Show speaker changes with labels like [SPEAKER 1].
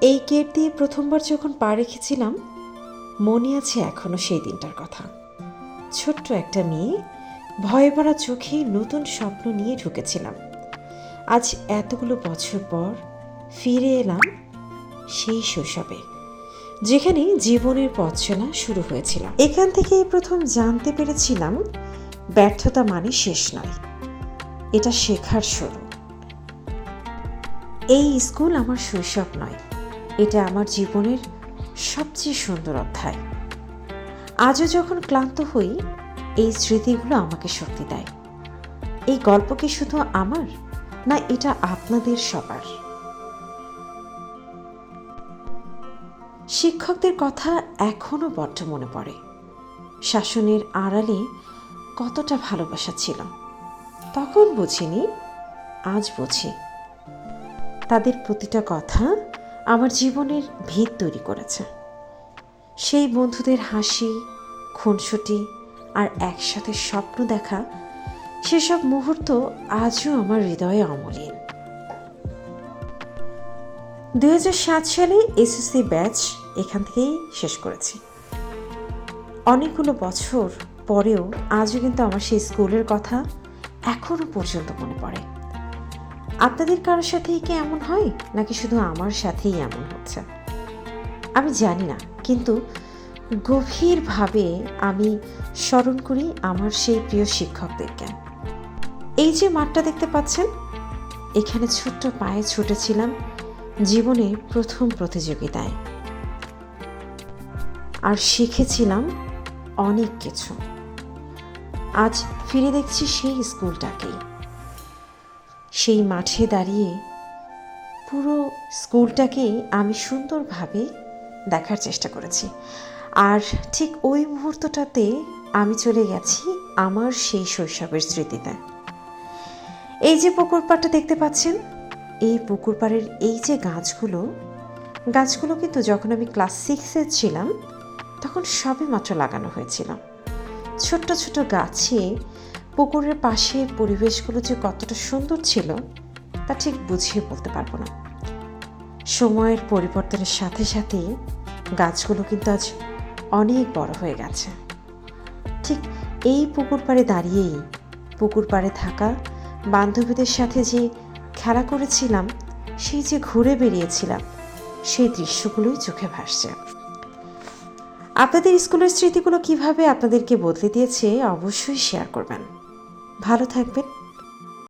[SPEAKER 1] এই গেট দিয়ে প্রথমবার যখন পা রেখেছিলাম, মনে আছে এখনো সেই দিনটার কথা। ছোট্ট একটা মেয়ে ভয়ে ভরা চোখে নতুন স্বপ্ন নিয়ে ঢুকেছিলাম। আজ এতগুলো বছর পর ফিরে এলাম সেই শৈশবে, যেখানে জীবনের পথ চলা শুরু হয়েছিল। এখান থেকেই প্রথম জানতে পেরেছিলাম ব্যর্থতা মানে শেষ নয়, এটা শেখার শুরু। এই স্কুল আমার শৈশব নয়, এটা আমার জীবনের সবচেয়ে সুন্দর অধ্যায়। আজও যখন ক্লান্ত হই, এই স্মৃতিগুলো আমাকে শক্তি দেয়। এই গল্প কি শুধু আমার, না এটা আপনাদের সবার? শিক্ষকদের কথা এখনো বড্ড মনে পড়ে। শাসনের আড়ালে কতটা ভালোবাসা ছিল, তখন বুঝিনি, আজ বুঝি। তাদের প্রতিটা কথা আমার জীবনের ভিত তৈরি করেছে। সেই বন্ধুদের হাসি, খুনসুটি আর একসাথে স্বপ্ন দেখা, সেসব মুহূর্ত আজও আমার হৃদয়ে অমলিন। 2007 সালে এসএসসি ব্যাচ এখান থেকেই শেষ করেছি। অনেকগুলো বছর পরেও আজও কিন্তু আমার সেই স্কুলের কথা এখনো পর্যন্ত মনে পড়ে। আপনাদের কারোর সাথেই কি এমন হয়, নাকি শুধু আমার সাথেই এমন হচ্ছে আমি জানি না, কিন্তু গভীরভাবে আমি স্মরণ করি আমার সেই প্রিয় শিক্ষকদেরকে। এই যে মাঠটা দেখতে পাচ্ছেন, এখানে ছোট্ট পায়ে ছুটেছিলাম জীবনে প্রথম প্রতিযোগিতায়, আর শিখেছিলাম অনেক কিছু। আজ ফিরে দেখছি সেই স্কুলটাকেই। সেই মাঠে দাঁড়িয়ে পুরো স্কুলটাকেই আমি সুন্দরভাবে দেখার চেষ্টা করেছি। আর ঠিক ওই মুহূর্তটাতে আমি চলে গেছি আমার সেই শৈশবের স্মৃতিতে। এই যে পুকুর পাড়টা দেখতে পাচ্ছেন, এই পুকুর পাড়ের এই যে গাছগুলো কিন্তু যখন আমি ক্লাস 6-এ ছিলাম তখন সবে মাত্র লাগানো হয়েছিল। ছোট্ট ছোট গাছে পুকুরের পাশের পরিবেশগুলো যে কতটা সুন্দর ছিল তা ঠিক বুঝিয়ে বলতে পারবো না। সময়ের পরিবর্তনের সাথে সাথে গাছগুলো কিন্তু আজ অনেক বড় হয়ে গেছে। ঠিক এই পুকুর পাড়ে দাঁড়িয়েই পুকুর পাড়ে থাকা বান্ধবীদের সাথে যে খেলা করেছিলাম, সেই যে ঘুরে বেরিয়েছিলাম, সেই দৃশ্যগুলোই চোখে ভাসছে। আপনাদের স্কুলের স্মৃতিগুলো কিভাবে আপনাদেরকে বদলে দিয়েছে অবশ্যই শেয়ার করবেন। ভালো থাকবেন।